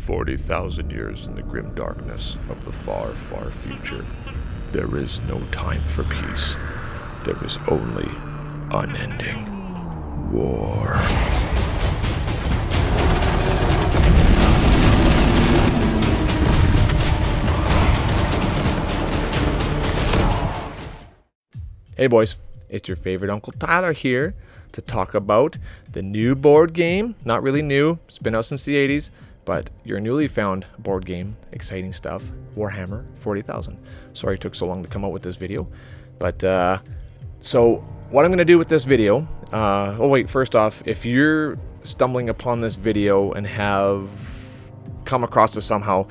40,000 years in the grim darkness of the far, far future. There is no time for peace. There is only unending war. Hey boys, it's your favorite Uncle Tyler here to talk about the new board game. Not really new, it's been out since the 80s, but your newly found board game, exciting stuff, Warhammer 40,000. Sorry it took so long to come out with this video, but so what I'm going to do with this video, first off, if you're stumbling upon this video and have come across this somehow,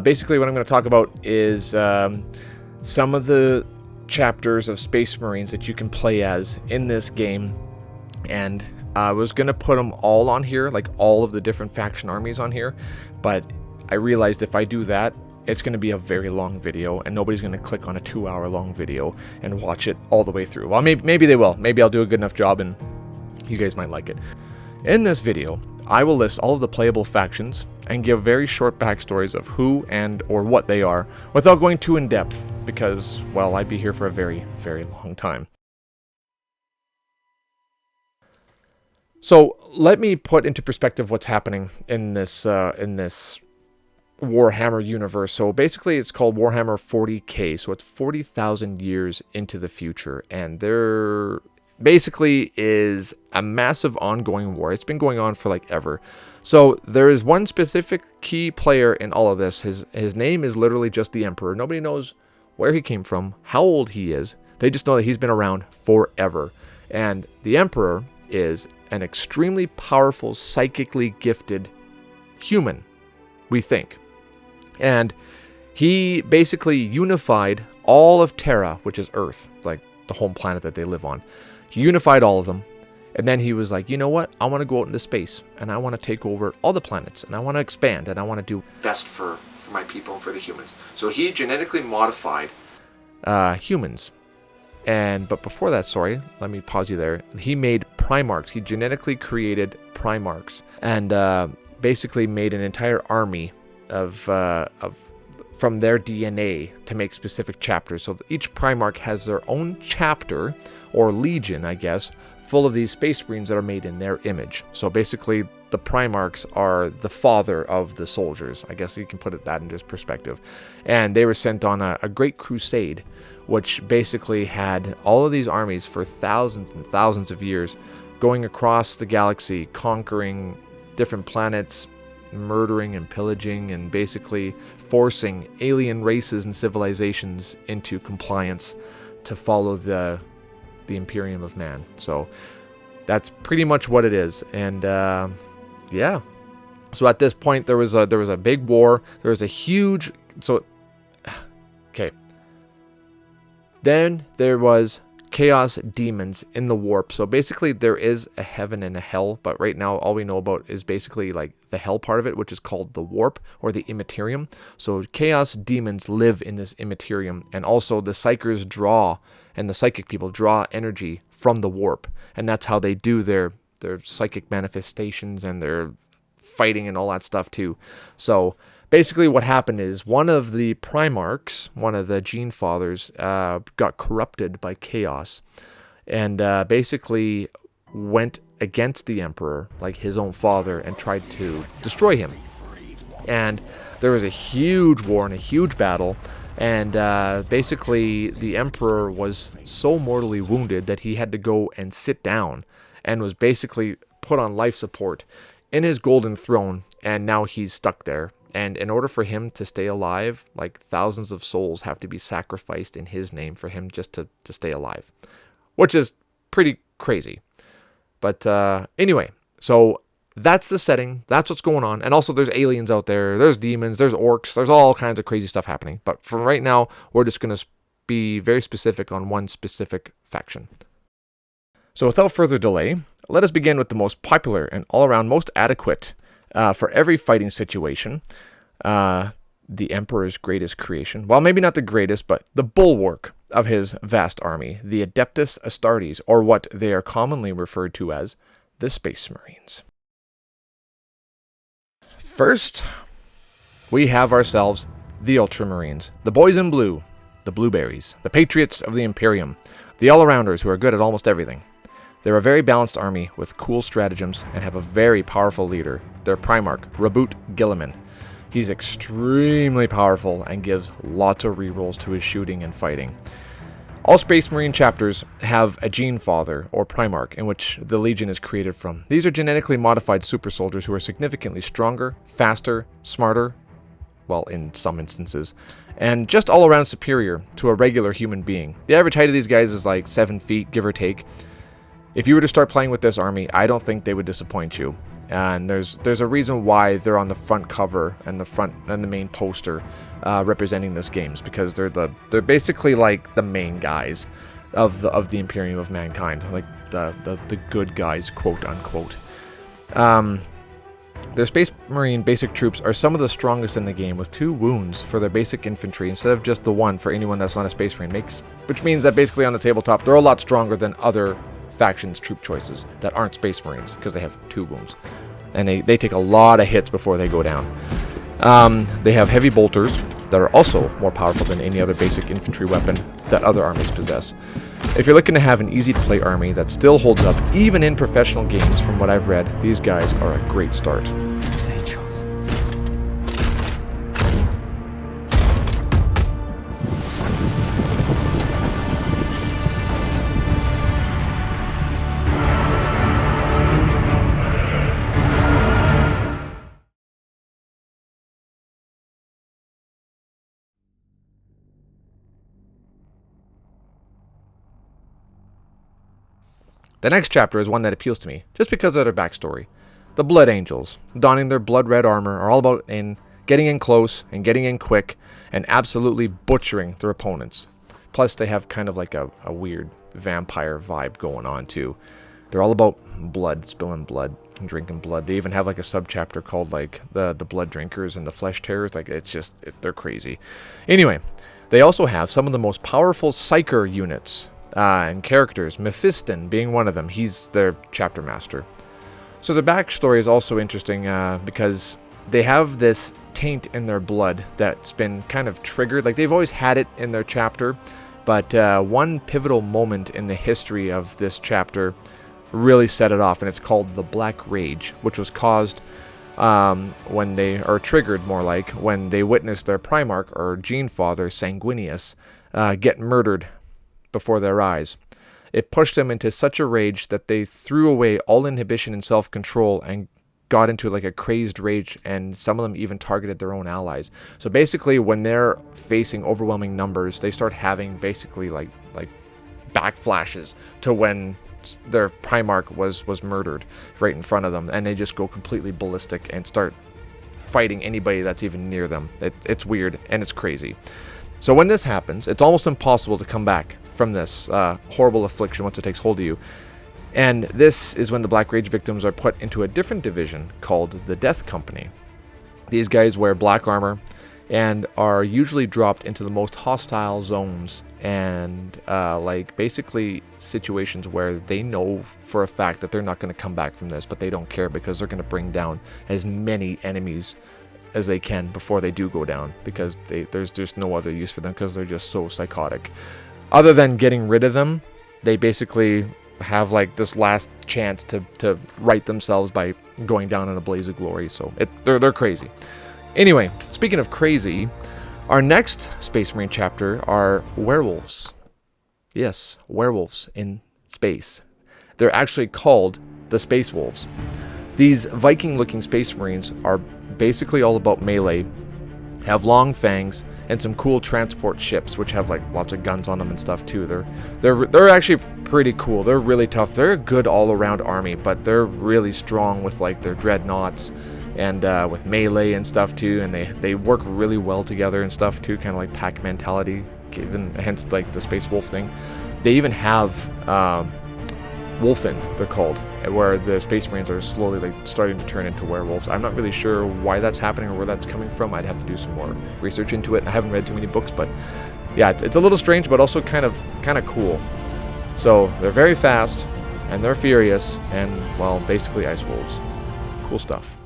basically what I'm going to talk about is some of the chapters of Space Marines that you can play as in this game, and I was gonna put them all on here, like all of the different faction armies on here, but I realized if I do that, it's gonna be a very long video and nobody's gonna click on a 2-hour long video and watch it all the way through. Well, maybe they will. Maybe I'll do a good enough job and you guys might like it. In this video, I will list all of the playable factions and give very short backstories of who and or what they are without going too in depth because, well, I'd be here for a very, very long time. So let me put into perspective what's happening in this Warhammer universe. So basically it's called Warhammer 40k, so it's 40,000 years into the future, and there basically is a massive ongoing war. It's been going on for like ever. So there is one specific key player in all of this. His name is literally just the Emperor. Nobody knows where he came from, how old he is. They just know that he's been around forever. And the Emperor is an extremely powerful, psychically gifted human, we think. And he basically unified all of Terra, which is Earth, like the home planet that they live on. He unified all of them. And then he was like, you know what? I want to go out into space and I want to take over all the planets and I want to expand and I want to do best for my people and for the humans. So he genetically modified humans. But before that, sorry, let me pause you there. He made Primarchs. He genetically created Primarchs and basically made an entire army of from their DNA to make specific chapters. So each Primarch has their own chapter or legion, I guess, full of these Space Marines that are made in their image. So basically the Primarchs are the father of the soldiers. I guess you can put it that into perspective. And they were sent on a great crusade, which basically had all of these armies for thousands and thousands of years going across the galaxy, conquering different planets, murdering and pillaging, and basically forcing alien races and civilizations into compliance to follow the Imperium of Man. So that's pretty much what it is. And yeah, so at this point there was a big war. There was a huge then there was chaos demons in the warp. So basically there is a heaven and a hell, but right now all we know about is basically like the hell part of it, which is called the warp or the immaterium. So chaos demons live in this immaterium, and also the psychers draw, and the psychic people draw energy from the warp, and that's how they do their psychic manifestations and their fighting and all that stuff too. So basically what happened is one of the Primarchs, one of the Gene Fathers, got corrupted by chaos and basically went against the Emperor, like his own father, and tried to destroy him. And there was a huge war and a huge battle, and basically the Emperor was so mortally wounded that he had to go and sit down and was basically put on life support in his golden throne, and now he's stuck there. And in order for him to stay alive, like thousands of souls have to be sacrificed in his name for him just to stay alive, which is pretty crazy. But anyway, so that's the setting. That's what's going on. And also there's aliens out there. There's demons. There's orcs. There's all kinds of crazy stuff happening. But for right now, we're just going to be very specific on one specific faction. So without further delay, let us begin with the most popular and all-around most adequate for every fighting situation, the Emperor's greatest creation. Well, maybe not the greatest, but the bulwark of his vast army, the Adeptus Astartes, or what they are commonly referred to as the Space Marines. First, we have ourselves the Ultramarines, the boys in blue, the blueberries, the patriots of the Imperium, the all-arounders who are good at almost everything. They're a very balanced army with cool stratagems and have a very powerful leader, their Primarch, Raboot Gilliman. He's extremely powerful and gives lots of rerolls to his shooting and fighting. All Space Marine chapters have a Gene Father, or Primarch, in which the Legion is created from. These are genetically modified super soldiers who are significantly stronger, faster, smarter, well, in some instances, and just all around superior to a regular human being. The average height of these guys is like 7 feet, give or take. If you were to start playing with this army, I don't think they would disappoint you. And there's a reason why they're on the front cover and the main poster representing this game, because they're basically like the main guys of the Imperium of Mankind, like the good guys, quote unquote. Their Space Marine basic troops are some of the strongest in the game, with 2 wounds for their basic infantry instead of just the 1 for anyone that's not a Space Marine, which means that basically on the tabletop they're a lot stronger than other factions' troop choices that aren't Space Marines, because they have 2 wounds. And they take a lot of hits before they go down. They have heavy bolters that are also more powerful than any other basic infantry weapon that other armies possess. If you're looking to have an easy-to-play army that still holds up even in professional games, from what I've read, these guys are a great start. The next chapter is one that appeals to me, just because of their backstory. The Blood Angels, donning their blood red armor, are all about getting in close and getting in quick and absolutely butchering their opponents. Plus, they have kind of like a weird vampire vibe going on too. They're all about blood, spilling blood, and drinking blood. They even have like a subchapter called like the blood drinkers and the flesh terrors. Like they're crazy. Anyway, they also have some of the most powerful psyker units. And characters, Mephiston being one of them. He's their chapter master. So the backstory is also interesting because they have this taint in their blood that's been kind of triggered. Like, they've always had it in their chapter, but one pivotal moment in the history of this chapter really set it off, and it's called the Black Rage, which was caused when they are triggered, more like, when they witnessed their Primarch, or Gene Father, Sanguinius, get murdered before their eyes. It pushed them into such a rage that they threw away all inhibition and self-control and got into like a crazed rage, and some of them even targeted their own allies. So basically, when they're facing overwhelming numbers, they start having basically like backflashes to when their Primarch was murdered right in front of them, and they just go completely ballistic and start fighting anybody that's even near them. It's weird and it's crazy. So when this happens, it's almost impossible to come back from this horrible affliction once it takes hold of you. And this is when the Black Rage victims are put into a different division called the Death Company. These guys wear black armor and are usually dropped into the most hostile zones and like basically situations where they know for a fact that they're not going to come back from this, but they don't care because they're going to bring down as many enemies as they can before they do go down, because there's just no other use for them because they're just so psychotic. Other than getting rid of them, they basically have like this last chance to right themselves by going down in a blaze of glory. So they're crazy. Anyway, speaking of crazy, our next Space Marine chapter are werewolves. Yes, werewolves in space. They're actually called the Space Wolves. These Viking-looking Space Marines are basically all about melee, have long fangs, and some cool transport ships which have like lots of guns on them and stuff too. They're actually pretty cool. They're really tough. They're a good all-around army, but they're really strong with like their dreadnoughts and with melee and stuff too, and they work really well together and stuff too, kind of like pack mentality, given hence like the Space Wolf thing. They even have Wolfen, they're called, where the Space Marines are slowly like starting to turn into werewolves. I'm not really sure why that's happening or where that's coming from. I'd have to do some more research into it. I haven't read too many books, but yeah, it's a little strange, but also kind of cool. So they're very fast and they're furious and, well, basically ice wolves. Cool stuff.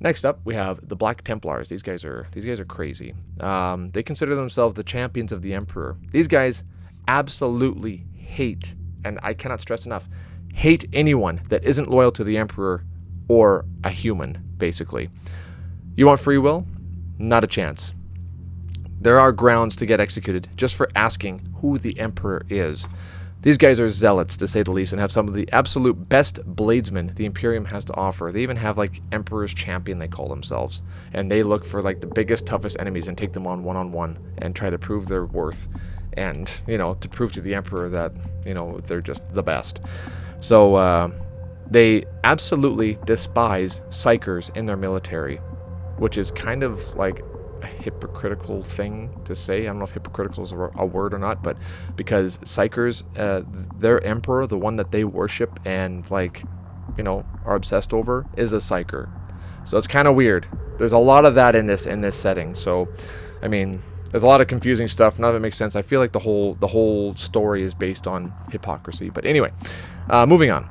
Next up, we have the Black Templars. These guys are crazy. They consider themselves the champions of the Emperor. These guys absolutely hate, and I cannot stress enough, hate anyone that isn't loyal to the Emperor or a human, basically. You want free will? Not a chance. There are grounds to get executed just for asking who the Emperor is. These guys are zealots, to say the least, and have some of the absolute best bladesmen the Imperium has to offer. They even have, like, Emperor's Champion, they call themselves. And they look for, like, the biggest, toughest enemies and take them on one-on-one and try to prove their worth. And, you know, to prove to the Emperor that, you know, they're just the best. So, they absolutely despise psychers in their military, which is kind of, like, a hypocritical thing to say. I don't know if hypocritical is a word or not, but because psychers, their emperor, the one that they worship and, like, you know, are obsessed over, is a psycher. So it's kind of weird. There's a lot of that in this setting. So, I mean, there's a lot of confusing stuff. None of it makes sense. I feel like the whole story is based on hypocrisy. But anyway, moving on.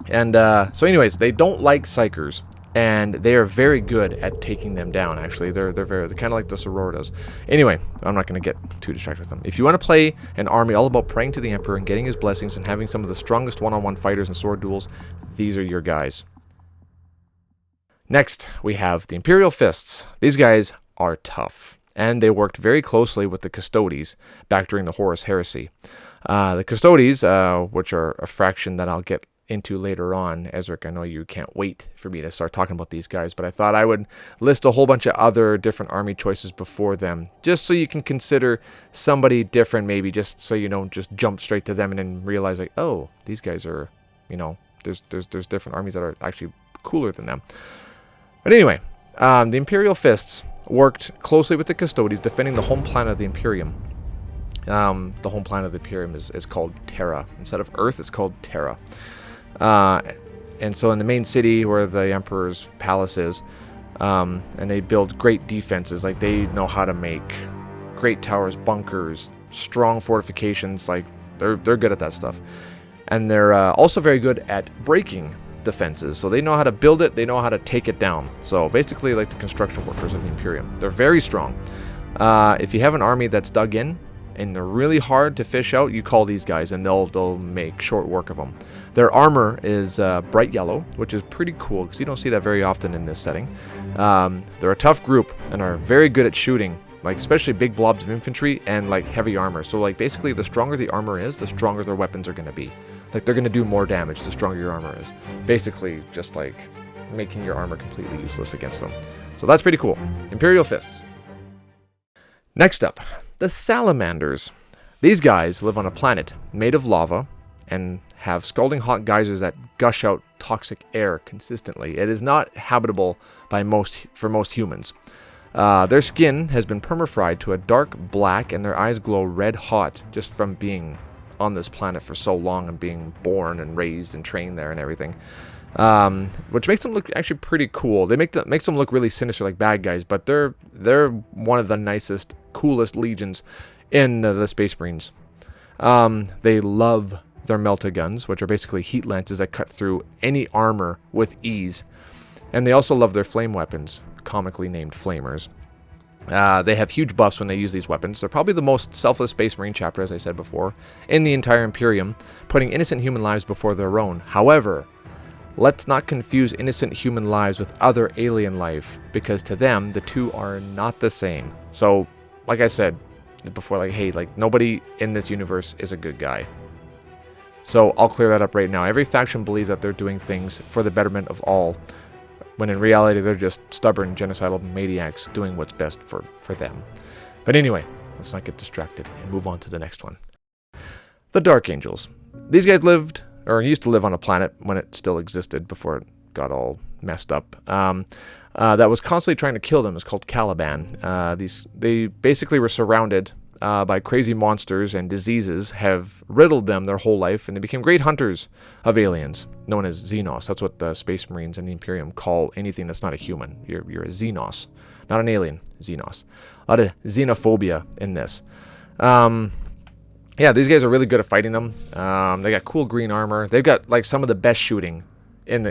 And so, anyways, they don't like psychers. And they are very good at taking them down, actually. They're kind of like the Sororitas. Anyway, I'm not going to get too distracted with them. If you want to play an army all about praying to the Emperor and getting his blessings and having some of the strongest one-on-one fighters and sword duels, these are your guys. Next, we have the Imperial Fists. These guys are tough. And they worked very closely with the Custodes back during the Horus Heresy. The Custodes, which are a fraction that I'll get into later on. Ezric, I know you can't wait for me to start talking about these guys, but I thought I would list a whole bunch of other different army choices before them, just so you can consider somebody different, maybe, just so you don't just jump straight to them and then realize, like, oh, these guys are, you know, there's different armies that are actually cooler than them. But anyway, the Imperial Fists worked closely with the Custodes, defending the home planet of the Imperium. The home planet of the Imperium is called Terra. Instead of Earth, it's called Terra. And so in the main city where the Emperor's palace is, and they build great defenses. Like, they know how to make great towers, bunkers, strong fortifications. Like, they're good at that stuff. And they're also very good at breaking defenses. So they know how to build it, they know how to take it down. So basically like the construction workers of the Imperium. They're very strong. If you have an army that's dug in and they're really hard to fish out, you call these guys and they'll make short work of them. Their armor is bright yellow, which is pretty cool because you don't see that very often in this setting. They're a tough group and are very good at shooting, like especially big blobs of infantry and like heavy armor. So like basically the stronger the armor is, the stronger their weapons are going to be. Like they're going to do more damage the stronger your armor is. Basically just like making your armor completely useless against them. So that's pretty cool. Imperial Fists. Next up, the Salamanders. These guys live on a planet made of lava and have scalding hot geysers that gush out toxic air consistently. It is not habitable for most humans. Their skin has been permafried to a dark black and their eyes glow red hot just from being on this planet for so long and being born and raised and trained there and everything. Which makes them look actually pretty cool. Makes them look really sinister like bad guys, but they're one of the nicest, coolest legions in the Space Marines. They love their melta guns, which are basically heat lances that cut through any armor with ease. And they also love their flame weapons, comically named flamers. They have huge buffs when they use these weapons. They're probably the most selfless Space Marine chapter, as I said before, in the entire Imperium, putting innocent human lives before their own. However, let's not confuse innocent human lives with other alien life, because to them, the two are not the same. So, like I said before, like, hey, like, nobody in this universe is a good guy. So, I'll clear that up right now. Every faction believes that they're doing things for the betterment of all, when in reality, they're just stubborn, genocidal maniacs doing what's best for them. But anyway, let's not get distracted and move on to the next one. The Dark Angels. These guys lived, or used to live on a planet when it still existed before it got all messed up. That was constantly trying to kill them. It's called Caliban. They basically were surrounded by crazy monsters, and diseases have riddled them their whole life, and they became great hunters of aliens, known as Xenos. That's what the Space Marines and the Imperium call anything that's not a human. You're a Xenos, not an alien. Xenos. A lot of xenophobia in this. Yeah, these guys are really good at fighting them. They got cool green armor. They've got like some of the best shooting in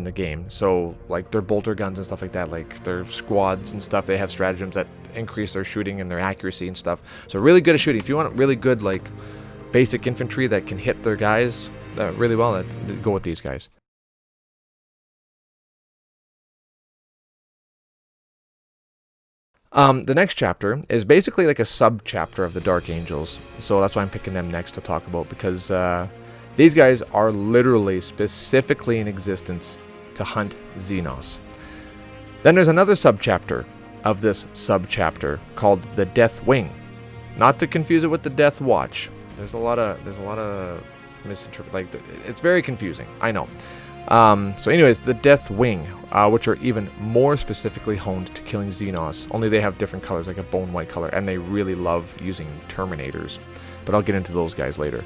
the game. So like their bolter guns and stuff like that, like their squads and stuff, they have stratagems that increase their shooting and their accuracy and stuff. So really good at shooting. If you want really good like basic infantry that can hit their guys really well, go with these guys. The next chapter is basically like a sub-chapter of the Dark Angels, so that's why I'm picking them next to talk about, because these guys are literally specifically in existence to hunt Xenos. Then there's another sub-chapter of this sub-chapter called the Death Wing. Not to confuse it with the Death Watch. There's a lot of misinterpret. Like it's very confusing. I know. So anyways, the Death Wing, which are even more specifically honed to killing Xenos. Only they have different colors, like a bone white color, and they really love using Terminators. But I'll get into those guys later.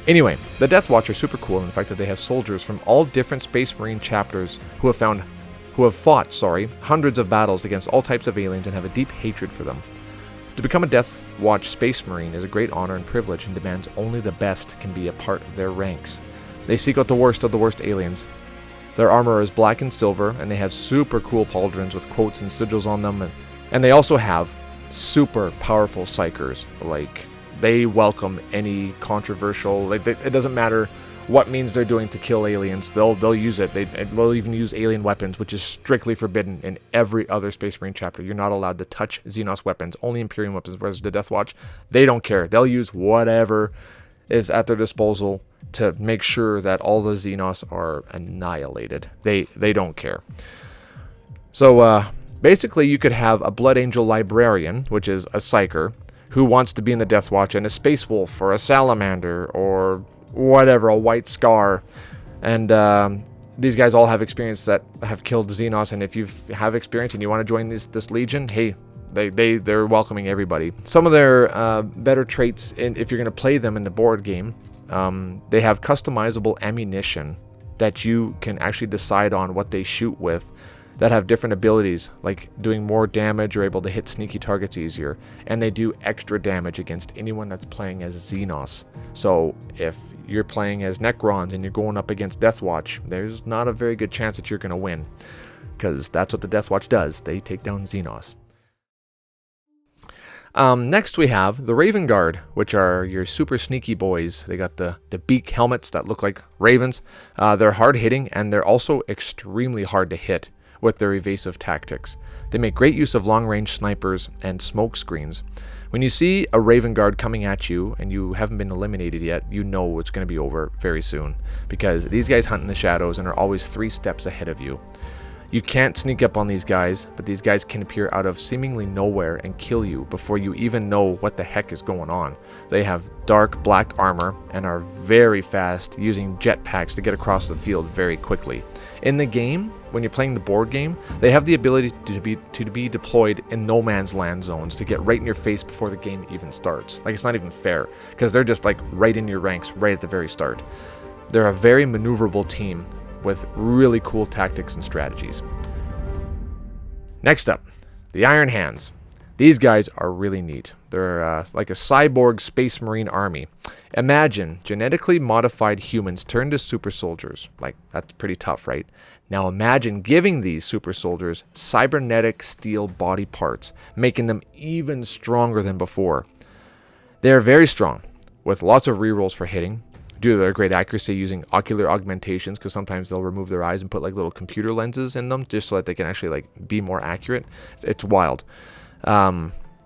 Anyway, the Death Watch are super cool in the fact that they have soldiers from all different Space Marine chapters who have fought hundreds of battles against all types of aliens and have a deep hatred for them. To become a Death Watch Space Marine is a great honor and privilege and demands only the best can be a part of their ranks. They seek out the worst of the worst aliens. Their armor is black and silver, and they have super cool pauldrons with quotes and sigils on them, and they also have super powerful psychers. Like, they welcome any controversial, like, it doesn't matter what means they're doing to kill aliens, they'll use it. They'll even use alien weapons, which is strictly forbidden in every other Space Marine chapter. You're not allowed to touch Xenos weapons, only Imperial weapons, whereas the Death Watch, they don't care. They'll use whatever is at their disposal to make sure that all the Xenos are annihilated. They don't care. So basically you could have a Blood Angel Librarian, which is a Psyker, who wants to be in the Death Watch, and a Space Wolf or a Salamander or whatever, a White Scar. And these guys all have experience that have killed Xenos, and if you have experience and you want to join this Legion, hey, they're welcoming everybody. Some of their better traits, if you're going to play them in the board game, they have customizable ammunition that you can actually decide on what they shoot with, that have different abilities, like doing more damage or able to hit sneaky targets easier. And they do extra damage against anyone that's playing as Xenos. So if you're playing as Necrons and you're going up against Death Watch, there's not a very good chance that you're going to win, because that's what the Death Watch does. They take down Xenos. Next we have the Raven Guard, which are your super sneaky boys. They got the beak helmets that look like ravens. They're hard hitting, and they're also extremely hard to hit with their evasive tactics. They make great use of long-range snipers and smoke screens. When you see a Raven Guard coming at you and you haven't been eliminated yet, you know it's going to be over very soon, because these guys hunt in the shadows and are always 3 steps ahead of you. You can't sneak up on these guys, but these guys can appear out of seemingly nowhere and kill you before you even know what the heck is going on. They have dark black armor and are very fast, using jetpacks to get across the field very quickly. In the game, when you're playing the board game, they have the ability to be deployed in no man's land zones to get right in your face before the game even starts. Like, it's not even fair, because they're just like right in your ranks right at the very start. They're a very maneuverable team with really cool tactics and strategies. Next up, the Iron Hands. These guys are really neat. They're like a cyborg Space Marine army. Imagine genetically modified humans turned to super soldiers. Like, that's pretty tough, right? Now imagine giving these super soldiers cybernetic steel body parts, making them even stronger than before. They are very strong, with lots of rerolls for hitting, due to their great accuracy using ocular augmentations, because sometimes they'll remove their eyes and put like little computer lenses in them just so that they can actually like be more accurate. It's wild.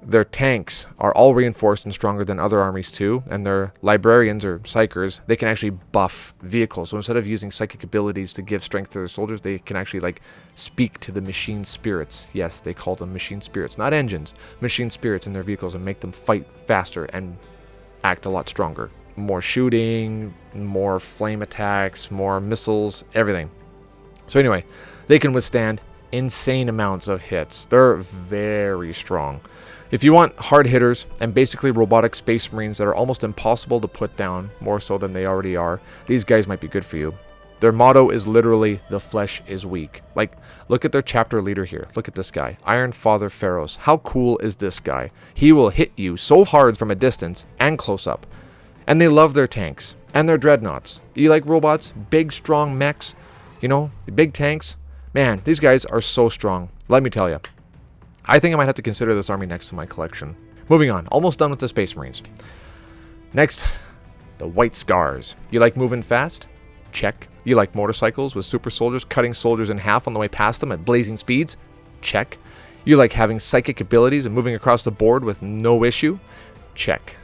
Their tanks are all reinforced and stronger than other armies too, and their librarians or psychers, they can actually buff vehicles. So instead of using psychic abilities to give strength to their soldiers, they can actually like speak to the machine spirits. Yes, they call them machine spirits, not engines, machine spirits in their vehicles, and make them fight faster and act a lot stronger. More shooting, more flame attacks, more missiles, everything. So anyway, they can withstand insane amounts of hits. They're very strong. If you want hard hitters and basically robotic Space Marines that are almost impossible to put down, more so than they already are, these guys might be good for you. Their motto is literally, the flesh is weak. Like, look at their chapter leader here. Look at this guy, Iron Father Pharaohs. How cool is this guy? He will hit you so hard from a distance and close up. And they love their tanks and their dreadnoughts. You like robots? Big, strong mechs? You know, the big tanks. Man, these guys are so strong. Let me tell you. I think I might have to consider this army next to my collection. Moving on. Almost done with the Space Marines. Next, the White Scars. You like moving fast? Check. You like motorcycles with super soldiers cutting soldiers in half on the way past them at blazing speeds? Check. You like having psychic abilities and moving across the board with no issue? Check.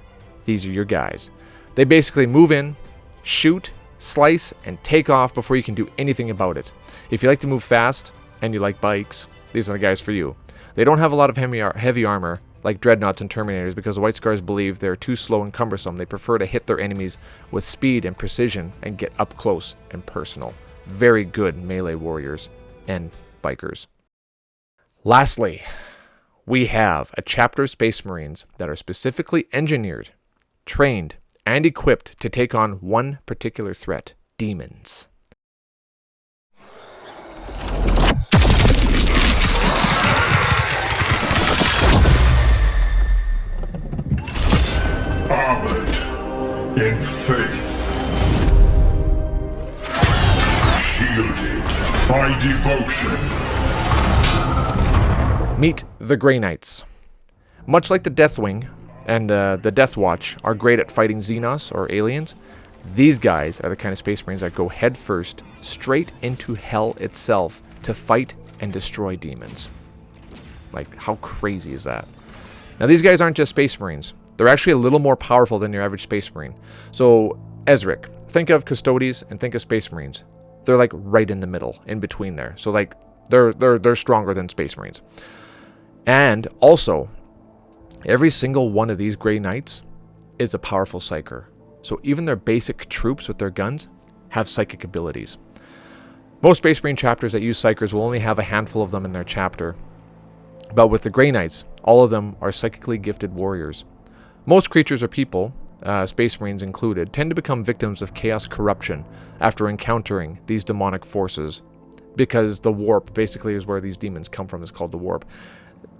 These are your guys. They basically move in, shoot, slice, and take off before you can do anything about it. If you like to move fast and you like bikes, these are the guys for you. They don't have a lot of heavy armor like Dreadnoughts and Terminators because the White Scars believe they're too slow and cumbersome. They prefer to hit their enemies with speed and precision and get up close and personal. Very good melee warriors and bikers. Lastly, we have a chapter of Space Marines that are specifically engineered, trained, and equipped to take on one particular threat: demons. Armored in faith, shielded by devotion. Meet the Grey Knights. Much like the Deathwing and the Death Watch are great at fighting Xenos or aliens, these guys are the kind of Space Marines that go head first, straight into hell itself to fight and destroy demons. Like, how crazy is that? Now, these guys aren't just Space Marines. They're actually a little more powerful than your average Space Marine. So, Ezric, think of Custodes and think of Space Marines. They're like right in the middle, in between there. So, like, they're stronger than Space Marines. And also, every single one of these Grey Knights is a powerful psyker. So even their basic troops with their guns have psychic abilities. Most Space Marine chapters that use psychers will only have a handful of them in their chapter. But with the Grey Knights, all of them are psychically gifted warriors. Most creatures or people, Space Marines included, tend to become victims of chaos corruption after encountering these demonic forces. Because the warp basically is where these demons come from. It's called the warp.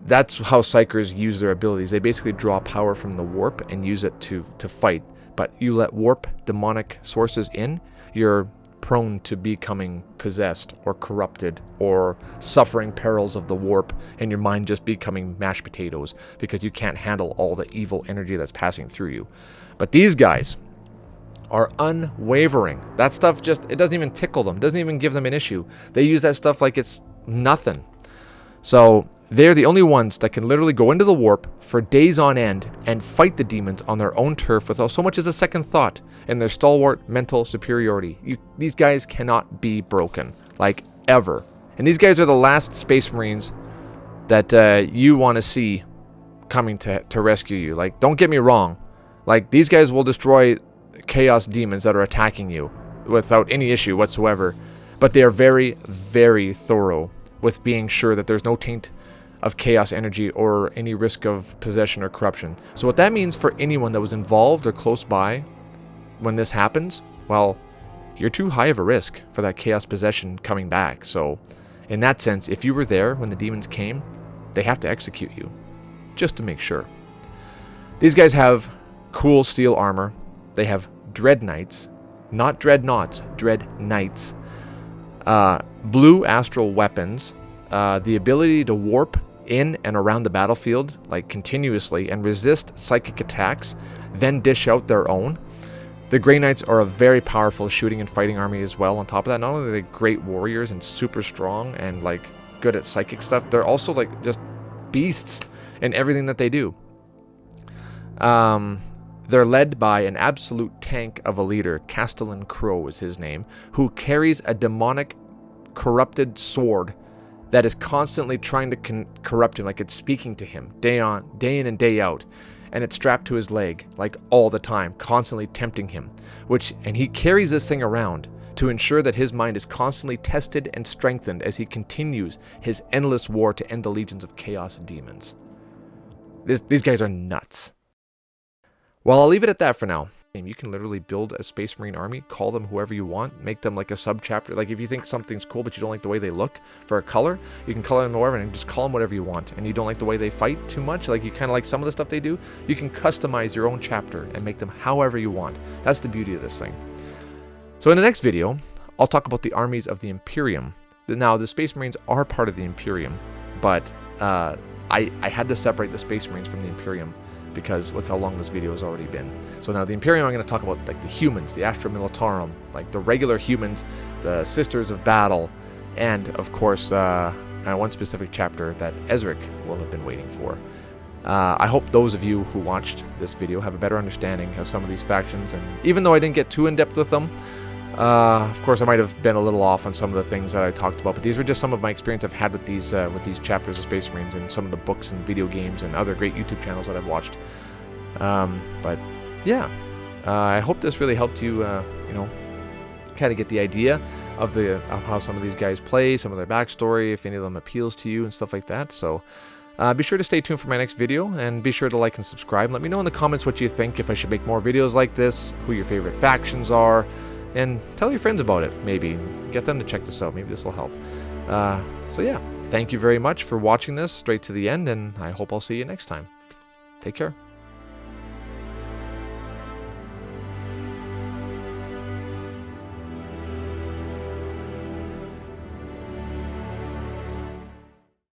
That's how psychers use their abilities. They basically draw power from the warp and use it to fight. But you let warp demonic sources in, you're prone to becoming possessed or corrupted or suffering perils of the warp and your mind just becoming mashed potatoes because you can't handle all the evil energy that's passing through you. But these guys are unwavering. That stuff just, it doesn't even tickle them, doesn't even give them an issue. They use that stuff like it's nothing. So they're the only ones that can literally go into the warp for days on end and fight the demons on their own turf without so much as a second thought in their stalwart mental superiority. These guys cannot be broken, like ever. And these guys are the last Space Marines that you want to see coming to rescue you. Like, don't get me wrong. Like, these guys will destroy chaos demons that are attacking you without any issue whatsoever. But they are very, very thorough with being sure that there's no taint of chaos energy or any risk of possession or corruption. So what that means for anyone that was involved or close by when this happens, well, you're too high of a risk for that chaos possession coming back. So in that sense, if you were there when the demons came, they have to execute you just to make sure. These guys have cool steel armor. They have Dread Knights, not Dreadnoughts, Dread Knights. Blue astral weapons, the ability to warp in and around the battlefield like continuously and resist psychic attacks, then dish out their own. The Grey Knights are a very powerful shooting and fighting army as well. On top of that, not only are they great warriors and super strong and like good at psychic stuff, they're also like just beasts in everything that they do. They're led by an absolute tank of a leader. Castellan Crow is his name, who carries a demonic corrupted sword that is constantly trying to corrupt him, like it's speaking to him day in and day out, and it's strapped to his leg like all the time, constantly tempting him, and he carries this thing around to ensure that his mind is constantly tested and strengthened as he continues his endless war to end the legions of chaos and demons. These guys are nuts. Well, I'll leave it at that for now. You can literally build a Space Marine army, call them whoever you want, make them like a sub-chapter. Like if you think something's cool but you don't like the way they look for a color, you can color them whatever and just call them whatever you want. And you don't like the way they fight too much, like you kind of like some of the stuff they do, you can customize your own chapter and make them however you want. That's the beauty of this thing. So in the next video, I'll talk about the armies of the Imperium. Now, the Space Marines are part of the Imperium, but I had to separate the Space Marines from the Imperium because look how long this video has already been. So now the Imperium, I'm going to talk about like the humans, the Astra Militarum, like the regular humans, the Sisters of Battle, and of course one specific chapter that Ezric will have been waiting for. I hope those of you who watched this video have a better understanding of some of these factions, and even though I didn't get too in-depth with them, of course I might have been a little off on some of the things that I talked about, but these were just some of my experience I've had with these chapters of Space Marines and some of the books and video games and other great YouTube channels that I've watched. But yeah, I hope this really helped you, you know, kind of get the idea of how some of these guys play, some of their backstory, if any of them appeals to you and stuff like that. So be sure to stay tuned for my next video, and be sure to like and subscribe. Let me know in the comments what you think, if I should make more videos like this, who your favorite factions are, and tell your friends about it, maybe. Get them to check this out. Maybe this will help. So yeah, thank you very much for watching this straight to the end, and I hope I'll see you next time. Take care.